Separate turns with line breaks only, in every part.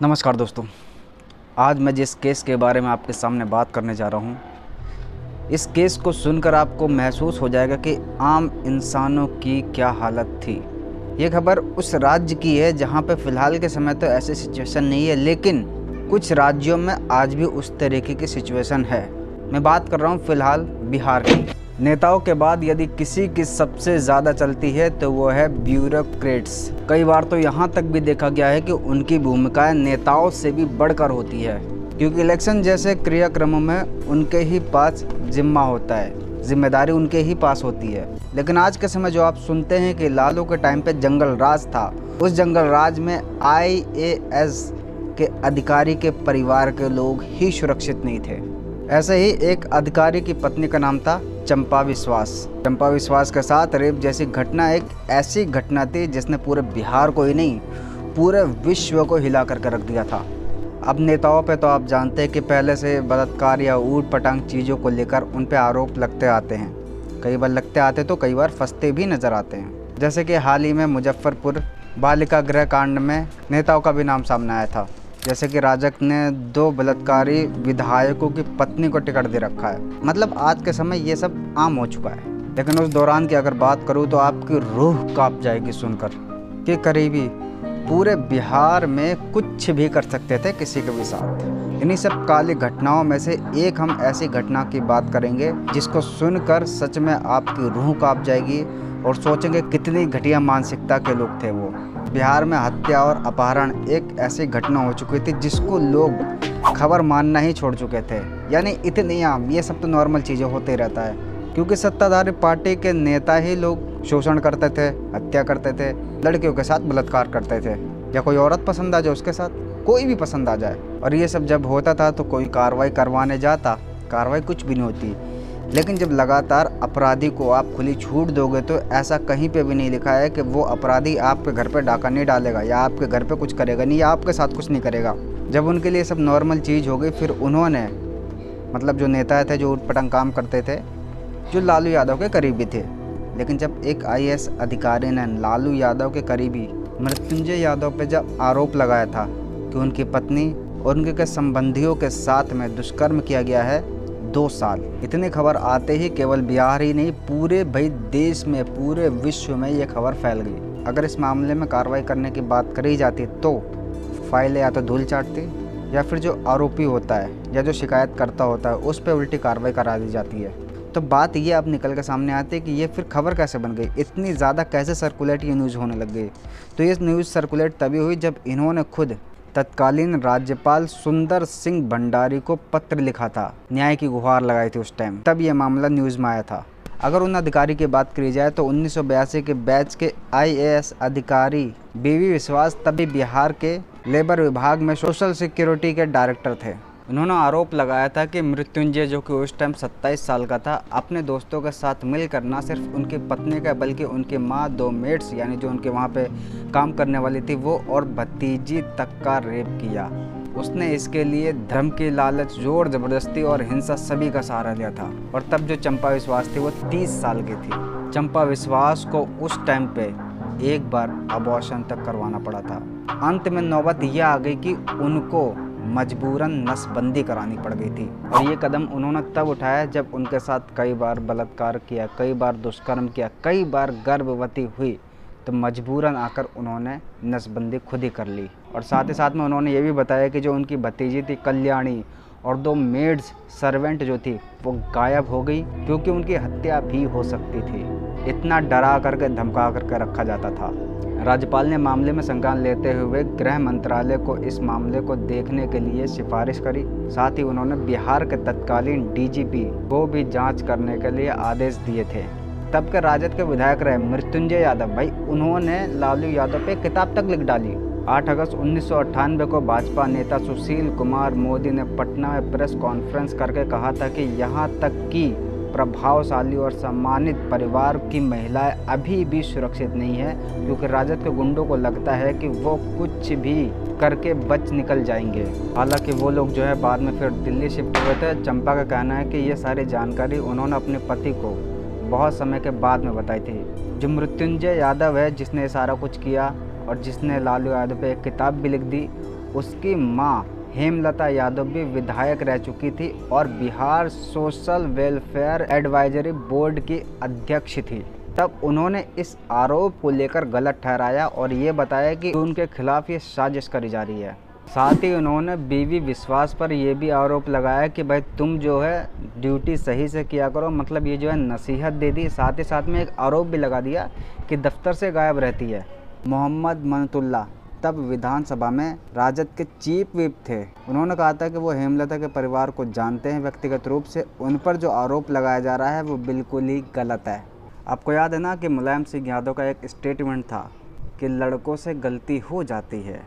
नमस्कार दोस्तों। आज मैं जिस केस के बारे में आपके सामने बात करने जा रहा हूँ, इस केस को सुनकर आपको महसूस हो जाएगा कि आम इंसानों की क्या हालत थी। ये खबर उस राज्य की है जहाँ पे फ़िलहाल के समय तो ऐसी सिचुएशन नहीं है, लेकिन कुछ राज्यों में आज भी उस तरीके की सिचुएशन है। मैं बात कर रहा हूँ फ़िलहाल बिहार की। नेताओं के बाद यदि किसी की सबसे ज़्यादा चलती है तो वो है ब्यूरोक्रेट्स। कई बार तो यहाँ तक भी देखा गया है कि उनकी भूमिकाएं नेताओं से भी बढ़कर होती है, क्योंकि इलेक्शन जैसे क्रियाक्रमों में उनके ही पास जिम्मा होता है, जिम्मेदारी उनके ही पास होती है। लेकिन आज के समय जो आप सुनते हैं कि लालू के टाइम पे जंगल राज था, उस जंगल राज में IAS के अधिकारी के परिवार के लोग ही सुरक्षित नहीं थे। ऐसे ही एक अधिकारी की पत्नी का नाम था चंपा विश्वास। चंपा विश्वास के साथ रेप जैसी घटना एक ऐसी घटना थी जिसने पूरे बिहार को ही नहीं, पूरे विश्व को हिला करके रख दिया था। अब नेताओं पे तो आप जानते हैं कि पहले से बलात्कार या ऊट पटांग चीज़ों को लेकर उन पे आरोप लगते आते हैं। कई बार लगते आते तो कई बार फंसते भी नज़र आते हैं। जैसे कि हाल ही में मुजफ्फरपुर बालिका गृह कांड में नेताओं का भी नाम सामने आया था। जैसे कि राजग ने 2 बलात्कारी विधायकों की पत्नी को टिकट दे रखा है। मतलब आज के समय ये सब आम हो चुका है। लेकिन उस दौरान की अगर बात करूँ तो आपकी रूह कांप जाएगी सुनकर कि करीबी पूरे बिहार में कुछ भी कर सकते थे किसी के भी साथ। इन्हीं सब काली घटनाओं में से एक हम ऐसी घटना की बात करेंगे जिसको सुनकर सच में आपकी रूह कांप जाएगी और सोचेंगे कितनी घटिया मानसिकता के लोग थे वो। बिहार में हत्या और अपहरण एक ऐसी घटना हो चुकी थी जिसको लोग खबर मानना ही छोड़ चुके थे। यानी इतनी आम, ये सब तो नॉर्मल चीज़ें होते रहता है, क्योंकि सत्ताधारी पार्टी के नेता ही लोग शोषण करते थे, हत्या करते थे, लड़कियों के साथ बलात्कार करते थे, या कोई औरत पसंद आ जाए उसके साथ, कोई भी पसंद आ जाए। और ये सब जब होता था तो कोई कार्रवाई करवाने जाता, कार्रवाई कुछ भी नहीं होती। लेकिन जब लगातार अपराधी को आप खुली छूट दोगे तो ऐसा कहीं पे भी नहीं लिखा है कि वो अपराधी आपके घर पे डाका नहीं डालेगा या आपके घर पे कुछ करेगा नहीं या आपके साथ कुछ नहीं करेगा। जब उनके लिए सब नॉर्मल चीज़ हो गई, फिर उन्होंने, मतलब जो नेता थे जो उटपटांग काम करते थे, जो लालू यादव के करीबी थे, लेकिन जब एक IAS अधिकारी ने लालू यादव के करीबी मृत्युंजय यादव पे जब आरोप लगाया था कि उनकी पत्नी और उनके संबंधियों के साथ में दुष्कर्म किया गया है 2 साल, इतनी खबर आते ही केवल बिहार ही नहीं, पूरे भाई देश में, पूरे विश्व में ये खबर फैल गई। अगर इस मामले में कार्रवाई करने की बात करी जाती तो फाइलें या तो धूल चाटती या फिर जो आरोपी होता है या जो शिकायत करता होता है उस पर उल्टी कार्रवाई करा दी जाती है। तो बात ये अब निकल के सामने आती है कि ये फिर खबर कैसे बन गई, इतनी ज़्यादा कैसे सर्कुलेट ये न्यूज़ होने लग गई। तो ये न्यूज़ सर्कुलेट तभी हुई जब इन्होंने खुद तत्कालीन राज्यपाल सुंदर सिंह भंडारी को पत्र लिखा था, न्याय की गुहार लगाई थी उस टाइम, तब ये मामला न्यूज़ में आया था। अगर उन अधिकारी की बात करी जाए तो 1982 के बैच के IAS अधिकारी BV विश्वास तभी बिहार के लेबर विभाग में सोशल सिक्योरिटी के डायरेक्टर थे। उन्होंने आरोप लगाया था कि मृत्युंजय, जो कि उस टाइम 27 साल का था, अपने दोस्तों के साथ मिलकर न सिर्फ उनकी पत्नी का बल्कि उनकी माँ, 2 मेड्स यानी जो उनके वहाँ पे काम करने वाली थी वो, और भतीजी तक का रेप किया। उसने इसके लिए धर्म की लालच, जोर जबरदस्ती और हिंसा सभी का सहारा लिया था। और तब जो चंपा विश्वास थी वो 30 साल की थी। चंपा विश्वास को उस टाइम पे एक बार अबॉर्शन तक करवाना पड़ा था। अंत में नौबत यह आ गई कि उनको मजबूरन नसबंदी करानी पड़ गई थी। और ये कदम उन्होंने तब उठाया जब उनके साथ कई बार बलात्कार किया, कई बार दुष्कर्म किया, कई बार गर्भवती हुई, तो मजबूरन आकर उन्होंने नसबंदी खुद ही कर ली। और साथ ही साथ में उन्होंने ये भी बताया कि जो उनकी भतीजी थी कल्याणी और 2 मेड्स सर्वेंट जो थी वो गायब हो गई, क्योंकि उनकी हत्या भी हो सकती थी। इतना डरा करके धमका करके रखा जाता था। राज्यपाल ने मामले में संज्ञान लेते हुए गृह मंत्रालय को इस मामले को देखने के लिए सिफारिश करी। साथ ही उन्होंने बिहार के तत्कालीन DGP को भी जांच करने के लिए आदेश दिए थे। तब के राजद के विधायक रहे मृत्युंजय यादव, भाई उन्होंने लालू यादव पे किताब तक लिख डाली। 8 अगस्त 1998 को भाजपा नेता सुशील कुमार मोदी ने पटना में प्रेस कॉन्फ्रेंस करके कहा था कि यहाँ तक कि प्रभावशाली और सम्मानित परिवार की महिलाएं अभी भी सुरक्षित नहीं है, क्योंकि राजद के गुंडों को लगता है कि वो कुछ भी करके बच निकल जाएंगे। हालांकि वो लोग जो है बाद में फिर दिल्ली शिफ्ट हुए थे। चंपा का कहना है कि ये सारी जानकारी उन्होंने अपने पति को बहुत समय के बाद में बताई थी। जो मृत्युंजय यादव है जिसने सारा कुछ किया और जिसने लालू यादव पे एक किताब भी लिख दी, उसकी मां हेमलता यादव भी विधायक रह चुकी थी और Bihar social welfare advisory board की अध्यक्ष थी। तब उन्होंने इस आरोप को लेकर गलत ठहराया और ये बताया कि उनके खिलाफ ये साजिश करी जा रही है। साथ ही उन्होंने बीवी विश्वास पर यह भी आरोप लगाया कि भाई तुम जो है ड्यूटी सही से किया करो, मतलब ये जो है नसीहत दे दी। साथ ही साथ में एक आरोप भी लगा दिया कि दफ्तर से गायब रहती है। मोहम्मद मनतुल्लाह तब विधानसभा में राजद के चीफ व्हिप थे। उन्होंने कहा था कि वो हेमलता के परिवार को जानते हैं व्यक्तिगत रूप से, उन पर जो आरोप लगाया जा रहा है वो बिल्कुल ही गलत है। आपको याद है ना कि मुलायम सिंह यादव का एक स्टेटमेंट था कि लड़कों से गलती हो जाती है,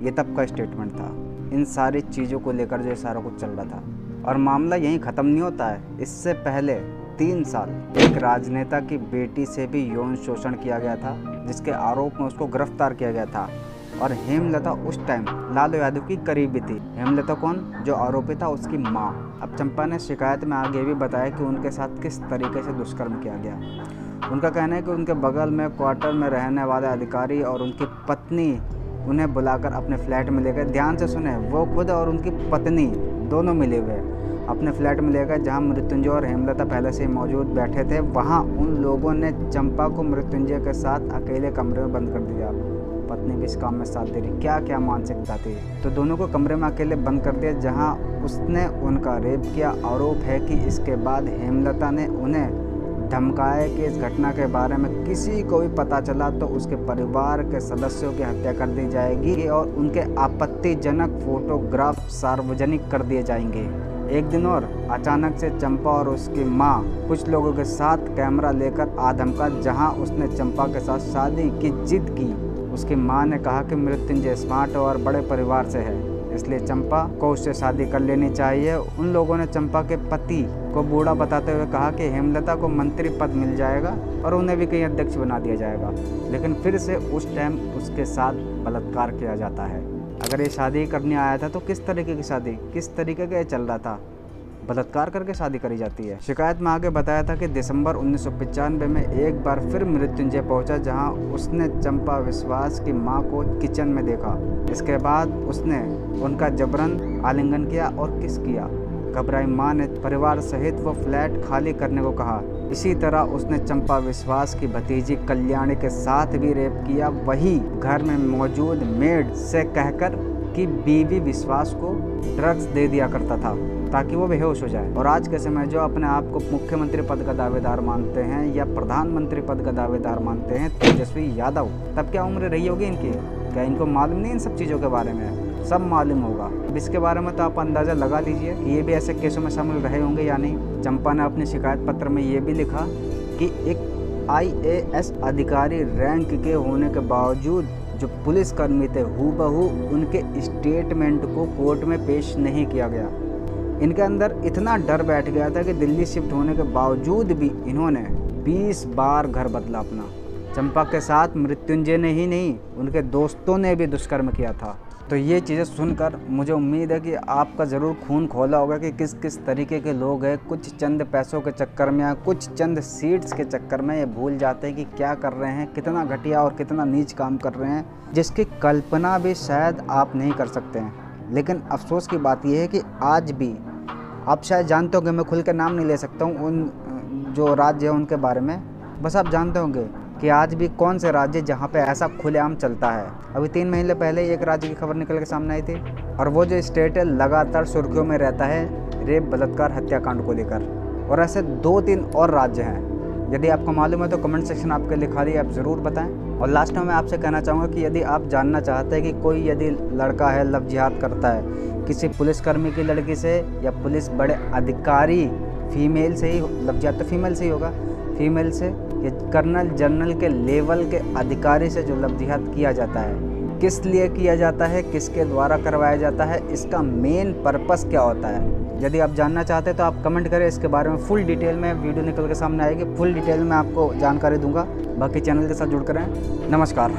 ये तब का स्टेटमेंट था। इन सारी चीज़ों को लेकर जो सारा कुछ चल रहा था और मामला यहीं ख़त्म नहीं होता है। इससे पहले 3 साल एक राजनेता की बेटी से भी यौन शोषण किया गया था, जिसके आरोप में उसको गिरफ्तार किया गया था। और हेमलता उस टाइम लालू यादव की करीबी थी। हेमलता कौन? जो आरोपी था उसकी माँ। अब चंपा ने शिकायत में आगे भी बताया कि उनके साथ किस तरीके से दुष्कर्म किया गया। उनका कहना है कि उनके बगल में क्वार्टर में रहने वाले अधिकारी और उनकी पत्नी उन्हें बुलाकर अपने फ्लैट में ले गए। ध्यान से सुने, वो खुद और उनकी पत्नी दोनों मिले हुए अपने फ्लैट में ले गए, जहाँ मृत्युंजय और हेमलता पहले से ही मौजूद बैठे थे। वहाँ उन लोगों ने चंपा को मृत्युंजय के साथ अकेले कमरे में बंद कर दिया। पत्नी भी इस काम में साथ दे रही, क्या क्या मानसिकता थी। तो दोनों को कमरे में अकेले बंद कर दिया, जहाँ उसने उनका रेप किया। आरोप है कि इसके बाद हेमलता ने उन्हें धमकाया कि इस घटना के बारे में किसी को भी पता चला तो उसके परिवार के सदस्यों की हत्या कर दी जाएगी और उनके आपत्तिजनक फोटोग्राफ सार्वजनिक कर दिए जाएंगे। एक दिन और अचानक से चंपा और उसकी मां कुछ लोगों के साथ कैमरा लेकर आ धमका, जहां उसने चंपा के साथ शादी की जिद की। उसकी मां ने कहा कि मृत्युंजय स्मार्ट और बड़े परिवार से है, इसलिए चंपा को उससे शादी कर लेनी चाहिए। उन लोगों ने चंपा के पति को बूढ़ा बताते हुए कहा कि हेमलता को मंत्री पद मिल जाएगा और उन्हें भी कहीं अध्यक्ष बना दिया जाएगा। लेकिन फिर से उस टाइम उसके साथ बलात्कार किया जाता है। अगर ये शादी करने आया था तो किस तरीके की शादी, किस तरीके का चल रहा था? बलात्कार करके शादी करी जाती है। शिकायत में आगे बताया था कि दिसंबर 1995 में एक बार फिर मृत्युंजय पहुंचा, जहां उसने चंपा विश्वास की मां को किचन में देखा। इसके बाद उसने उनका जबरन आलिंगन किया और किस किया। घबराई मां ने परिवार सहित वो फ्लैट खाली करने को कहा। इसी तरह उसने चंपा विश्वास की भतीजी कल्याणी के साथ भी रेप किया, वही घर में मौजूद मेड से कहकर कि बीवी विश्वास को ड्रग्स दे दिया करता था ताकि वो बेहोश हो जाए। और आज के समय जो अपने आप को मुख्यमंत्री पद का दावेदार मानते हैं या प्रधानमंत्री पद का दावेदार मानते हैं, तेजस्वी यादव, तब क्या उम्र रही होगी इनकी? क्या इनको मालूम नहीं इन सब चीज़ों के बारे में? सब मालूम होगा। अब इसके बारे में तो आप अंदाज़ा लगा लीजिए कि ये भी ऐसे केसों में शामिल रहे होंगे या नहीं। चंपा ने अपने शिकायत पत्र में ये भी लिखा कि एक IAS अधिकारी रैंक के होने के बावजूद जो पुलिसकर्मी थे, हूबहू उनके स्टेटमेंट को कोर्ट में पेश नहीं किया गया। इनके अंदर इतना डर बैठ गया था कि दिल्ली शिफ्ट होने के बावजूद भी इन्होंने 20 बार घर बदला अपना। चंपा के साथ मृत्युंजय ने ही नहीं, उनके दोस्तों ने भी दुष्कर्म किया था। तो ये चीज़ें सुनकर मुझे उम्मीद है कि आपका ज़रूर खून खोला होगा कि किस किस तरीके के लोग हैं। कुछ चंद पैसों के चक्कर में या कुछ चंद सीट्स के चक्कर में ये भूल जाते हैं कि क्या कर रहे हैं, कितना घटिया और कितना नीच काम कर रहे हैं, जिसकी कल्पना भी शायद आप नहीं कर सकते हैं। लेकिन अफसोस की बात यह है कि आज भी आप शायद जानते होंगे, मैं खुल कर नाम नहीं ले सकता हूँ उन जो राज्य हैं उनके बारे में, बस आप जानते होंगे कि आज भी कौन से राज्य जहाँ पे ऐसा खुलेआम चलता है। अभी 3 महीने पहले एक राज्य की खबर निकल के सामने आई थी और वो जो स्टेट है लगातार सुर्खियों में रहता है रेप, बलात्कार, हत्याकांड को लेकर। और ऐसे 2-3 और राज्य हैं। यदि आपको मालूम है तो कमेंट सेक्शन आपके लिखा रही है, आप ज़रूर बताएं। और लास्ट में मैं आपसे कहना चाहूँगा कि यदि आप जानना चाहते हैं कि कोई यदि लड़का है लव जिहाद करता है किसी पुलिसकर्मी की लड़की से या पुलिस बड़े अधिकारी फीमेल से ही, लव जिहाद तो फीमेल से ही होगा, फीमेल से या कर्नल जनरल के लेवल के अधिकारी से जो लव जिहाद किया जाता है, किस लिए किया जाता है, किसके द्वारा करवाया जाता है, इसका मेन पर्पस क्या होता है, यदि आप जानना चाहते हैं तो आप कमेंट करें। इसके बारे में फुल डिटेल में वीडियो निकल के सामने आएगी, फुल डिटेल में आपको जानकारी दूंगा। बाकी चैनल के साथ जुड़ कर रहें। नमस्कार।